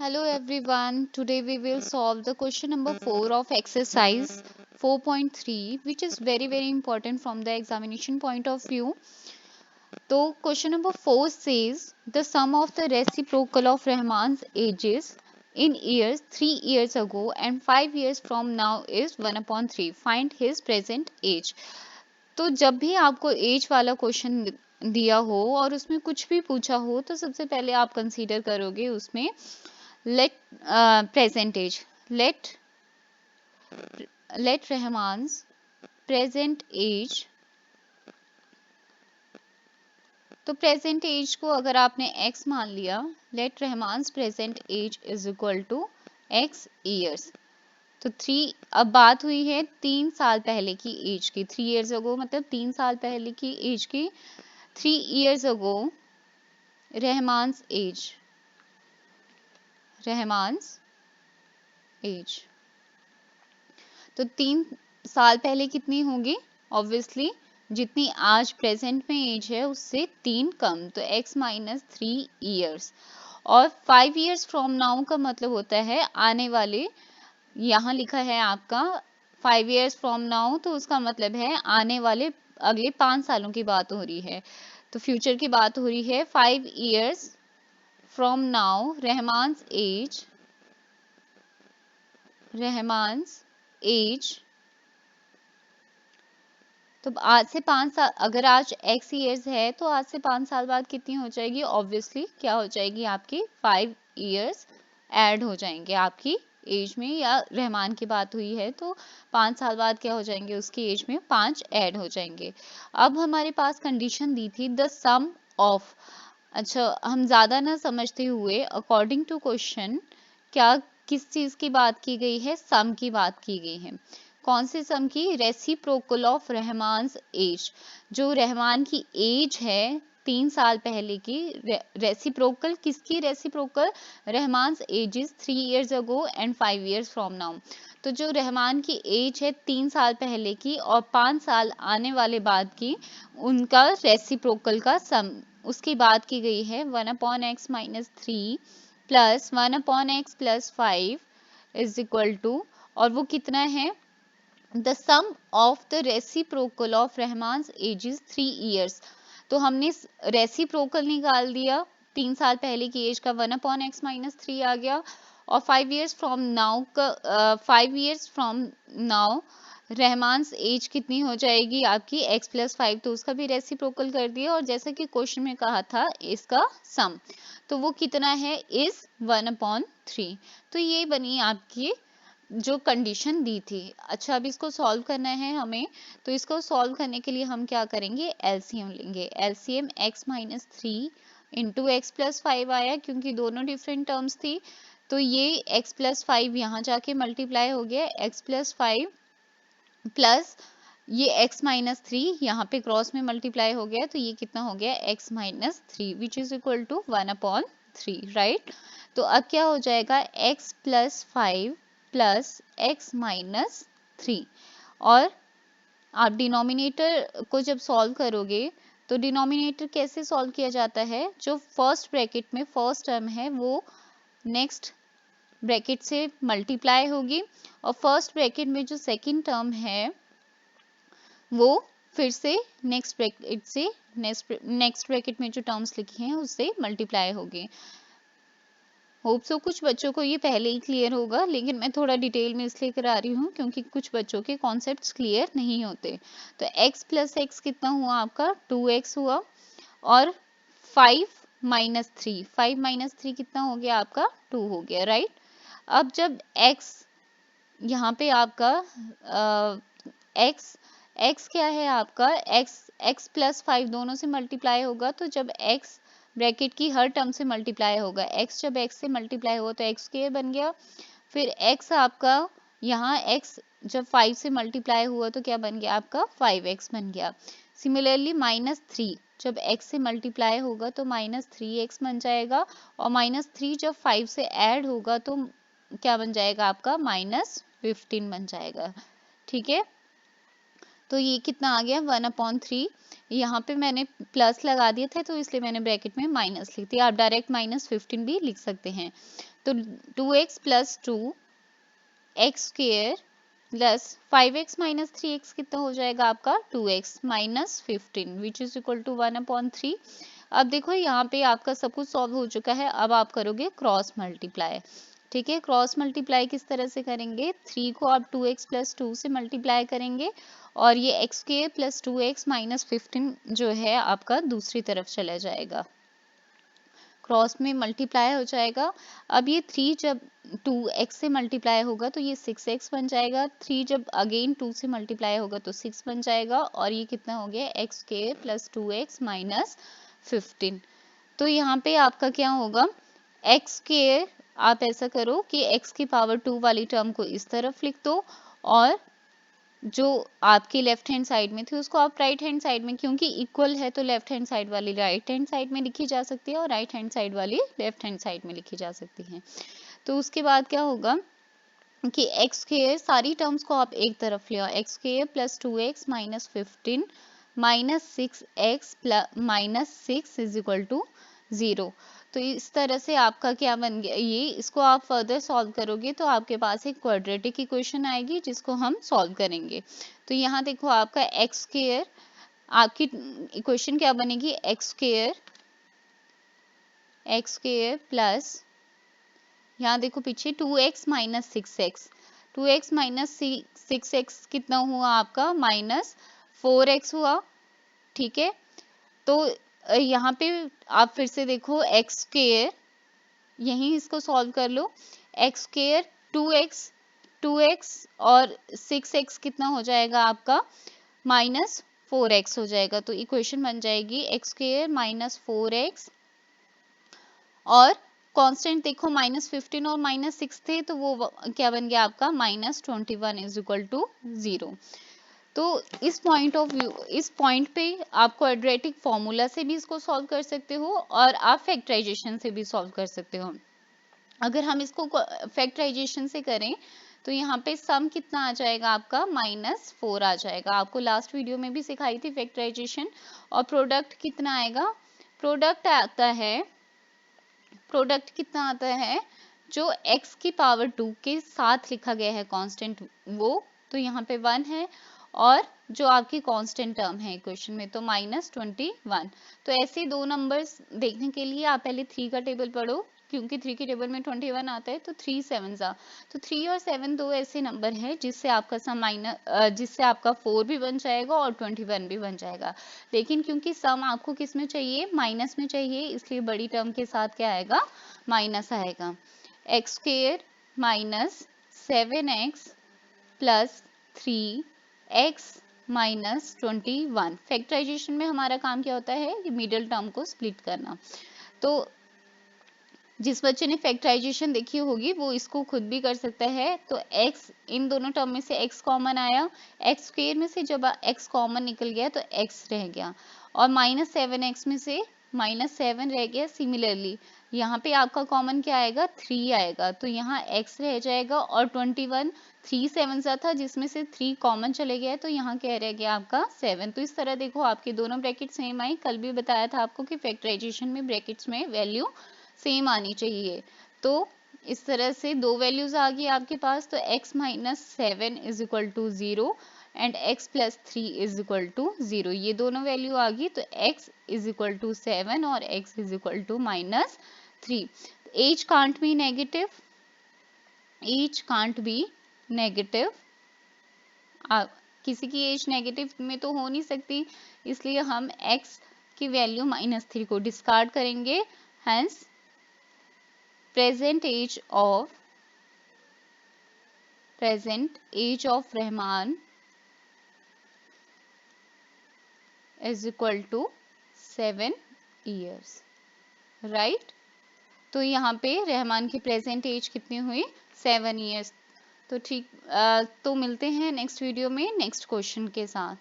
Hello everyone. Today we will solve the question number 4 of exercise 4.3, which is very important from the examination point of view. So question number 4 says the sum of the reciprocal of Rahman's ages in years 3 years ago and 5 years from now is 1/3. Find his present age. तो जब भी आपको as वाला question दिया हो और उसमें कुछ भी पूछा हो तो सबसे पहले आप कंसीडर करोगे उसमें let present age let Rahman's present age। तो प्रेजेंट एज को अगर आपने x मान लिया, let Rahman's present age is equal to x years। तो 3 अब बात हुई है 3 साल पहले की एज की, 3 years ago मतलब 3 साल पहले की एज की। 3 years ago रहमान्स एज। तो 3 साल पहले कितनी होगी? ऑब्वियसली जितनी आज प्रेजेंट में एज है उससे 3 कम, तो x माइनस 3 ईयर्स। और 5 ईयर्स फ्रॉम नाउ का मतलब होता है आने वाले, यहाँ लिखा है आपका 5 ईयर्स फ्रॉम नाउ, तो उसका मतलब है आने वाले अगले 5 सालों की बात हो रही है, तो फ्यूचर की बात हो रही है। 5 ईयर्स फ्रॉम नाउ रहमान्स एज। तो आज से 5 साल, अगर आज x ईयर्स है तो आज से 5 साल बाद कितनी हो जाएगी? ऑब्वियसली क्या हो जाएगी आपकी? 5 ईयर्स ऐड हो जाएंगे आपकी एज में, या रहमान की बात हुई है तो 5 साल बाद क्या हो जाएंगे? उसकी एज में 5 ऐड हो जाएंगे। अब हमारे पास कंडीशन दी थी द सम ऑफ। अच्छा, हम ज्यादा ना समझते हुए अकॉर्डिंग टू क्वेश्चन क्या किस चीज की बात की गई है? सम की बात की गई है। कौन से सम की? Reciprocal of Rahman's age. जो रहमान की एज है 3 साल पहले की, रेसिप्रोकल किसकी? Reciprocal Rahman's ages 3 years ago and 5 years from now. तो जो रहमान की एज है 3 साल पहले की और 5 साल आने वाले बाद की, उनका रेसिप्रोकल का सम, उसकी बात की गई है 1/x minus 3 plus 1/x plus 5 is equal to, और वो कितना है? The sum of the reciprocal of Rahman's ages 3 years। तो हमने रेसिप्रोकल निकाल दिया, 3 साल पहले की एज का 1/x माइनस 3 आ गया, और 5 years फ्रॉम नाउ का 5 years फ्रॉम नाउ रहमान्स एज कितनी हो जाएगी आपकी? x प्लस 5, तो उसका भी रेसिप्रोकल कर दिया, और जैसा कि क्वेश्चन में कहा था इसका सम, तो वो कितना है? इज 1/3। तो ये बनी आपकी जो कंडीशन दी थी। अच्छा, अब इसको सॉल्व करना है हमें, तो इसको सॉल्व करने के लिए हम क्या करेंगे? एलसीएम लेंगे। LCM x minus 3 into x plus 5 आया, क्योंकि दोनों डिफरेंट टर्म्स थी, तो ये x प्लस 5 यहाँ जाके मल्टीप्लाई हो गया, x प्लस 5 प्लस ये x माइनस 3 यहाँ पे क्रॉस में मल्टीप्लाई हो गया, तो ये कितना हो गया? x minus 3 which is equal to 1/3, right. तो अब क्या हो जाएगा? x plus 5 plus x minus 3, और आप डिनोमिनेटर को जब सॉल्व करोगे तो डिनोमिनेटर कैसे सॉल्व किया जाता है? जो फर्स्ट ब्रैकेट में फर्स्ट टर्म है वो नेक्स्ट ब्रैकेट से मल्टीप्लाई होगी, और फर्स्ट ब्रैकेट में जो सेकंड टर्म है वो फिर से नेक्स्ट ब्रैकेट से नेक्स्ट ब्रैकेट में जो टर्म्स लिखी हैं उससे मल्टीप्लाई होगी। होप सो कुछ बच्चों को ये पहले ही क्लियर होगा, लेकिन मैं थोड़ा डिटेल में इसलिए करा रही हूँ क्योंकि कुछ बच्चों के कॉन्सेप्ट्स क्लियर नहीं होते। तो x प्लस एक्स कितना हुआ आपका? 2x हुआ, और 5 माइनस 3, 5 माइनस 3 कितना हो गया आपका? 2 हो गया, राइट। अब जब x यहाँ पे आपका x क्या है आपका? x प्लस 5 दोनों से मल्टीप्लाई होगा, तो जब x ब्रैकेट की हर टर्म से मल्टीप्लाई होगा, x जब x से मल्टीप्लाई हुआ तो x स्क्वायर बन गया, फिर x आपका यहाँ x जब 5 से मल्टीप्लाई हुआ तो क्या बन गया आपका? 5x बन गया। सिमिलरली माइनस 3 जब x से मल्टीप्लाई होगा तो माइनस 3x बन जाएगा, और माइनस 3 जब 5 से ऐड होगा तो क्या बन जाएगा आपका? माइनस 15 बन जाएगा, ठीक है। तो ये कितना आ गया? 1/3 यहाँ पे मैंने प्लस लगा दिया था तो इसलिए मैंने ब्रैकेट में माइनस लिख दिया। आप डायरेक्ट -15 भी लिख सकते हैं। तो 2x + 2x² plus 5x - 3x कितना हो जाएगा आपका 2x - 15 which is equal to 1/3। अब देखो यहाँ पे आपका सब कुछ सॉल्व हो चुका है। अब आप करोगे क्रॉस मल्टीप्लाई। ठीक है, क्रॉस मल्टीप्लाई किस तरह से करेंगे, 3 को आप 2x + 2 से मल्टीप्लाई करेंगे और ये x² + 2x - 15 जो है आपका दूसरी तरफ चला जाएगा, क्रॉस में मल्टीप्लाई हो जाएगा। अब ये 3 जब 2x से मल्टीप्लाई होगा तो ये 6x बन जाएगा, 3 जब अगेन 2 से मल्टीप्लाई होगा तो 6 बन जाएगा और ये कितना हो गया x² + 2x - 15। तो यहाँ पे आपका क्या होगा, x² आप ऐसा करो कि x की पावर 2 वाली टर्म को इस तरफ लिख दो और जो आपकी लेफ्ट हैंड साइड में थी उसको आप राइट हैंड साइड में, क्योंकि इक्वल है तो लेफ्ट हैंड साइड वाली राइट हैंड साइड में लिखी जा सकती है और राइट हैंड साइड वाली लेफ्ट हैंड साइड में लिखी जा सकती है। तो उसके बाद क्या होगा कि x² सारी टर्म्स को आप एक तरफ ले आओ, x² + 2x - 15 -6x -6 = 0। तो इस तरह से आपका क्या बन गया, ये इसको आप फर्दर सॉल्व करोगे तो आपके पास एक क्वाड्रेटिक इक्वेशन आएगी जिसको हम सॉल्व करेंगे। तो यहाँ देखो आपका x² आपकी इक्वेशन क्या बनेगी, x² प्लस यहाँ देखो पीछे 2x - 6x, 2x - 6x कितना हुआ आपका -4x हुआ। ठीक है, तो यहाँ पे आप फिर से देखो x², यहीं इसको सॉल्व कर लो, x² 2x और 6x कितना हो जाएगा आपका -4x हो जाएगा। तो इक्वेशन बन जाएगी x² - 4x और कांस्टेंट देखो -15 और -6 थे तो वो क्या बन गया आपका -21 = 0। तो इस पॉइंट पे आप क्वाड्रेटिक फॉर्मूला से भी इसको सॉल्व कर सकते हो और आप फैक्टराइजेशन से भी सॉल्व कर सकते हो। अगर हम इसको फैक्टराइजेशन से करें तो यहाँ पे सम कितना आ जाएगा आपका -4 आ जाएगा। आपको लास्ट वीडियो में भी सिखाई थी फैक्टराइजेशन। और प्रोडक्ट कितना आएगा, प्रोडक्ट कितना आता है जो x की पावर 2 के साथ लिखा गया है कांस्टेंट वो, तो यहाँ पे 1 है और जो आपकी कांस्टेंट टर्म है इक्वेशन में तो -21। तो ऐसे दो नंबर्स देखने के लिए आप पहले 3 का टेबल पढ़ो, क्योंकि 3 के टेबल में 21 आता है तो 3 7 तो 3 और 7 दो ऐसे नंबर है जिससे आपका सम जिससे आपका 4 भी बन जाएगा और 21 भी बन जाएगा। लेकिन क्योंकि सम आपको किस में चाहिए, माइनस में चाहिए, इसलिए बड़ी टर्म के साथ क्या आएगा, माइनस आएगा। x² - 7x + 3x - 21। फैक्टराइजेशन में हमारा काम क्या होता है, कि मिडिल टर्म को स्प्लिट करना। तो जिस बच्चे ने फैक्टराइजेशन देखी होगी वो इसको खुद भी कर सकता है। तो x, इन दोनों टर्म में से x कॉमन आया, x² में से जब x कॉमन निकल गया तो x रह गया और -7x में से -7 रह गया। सिमिलरली यहाँ पे आपका कॉमन क्या आएगा, 3 आएगा, तो यहाँ x रह जाएगा और 21 3 7 था जिसमें से 3 कॉमन चले गया तो यहाँ क्या रह गया आपका 7। तो इस तरह देखो आपके दोनों ब्रैकेट सेम आई। कल भी बताया था आपको कि फैक्टराइजेशन में ब्रैकेट्स में वैल्यू सेम आनी चाहिए। तो इस तरह से दो वैल्यूज आ गई आपके पास, तो x - 7 = 0 एंड x + 3 = 0। ये दोनों वैल्यू आ गई तो x = 7 और x = -3। Age can't be negative, age can't be negative, किसी की एज नेगेटिव में तो हो नहीं सकती, इसलिए हम x की वैल्यू -3 को डिस्कार्ड करेंगे। Hence present age of Rahman is equal to 7 years, right? तो यहाँ पे रहमान की प्रेजेंट एज कितनी हुई, 7 years। तो ठीक, तो मिलते हैं नेक्स्ट वीडियो में नेक्स्ट क्वेश्चन के साथ।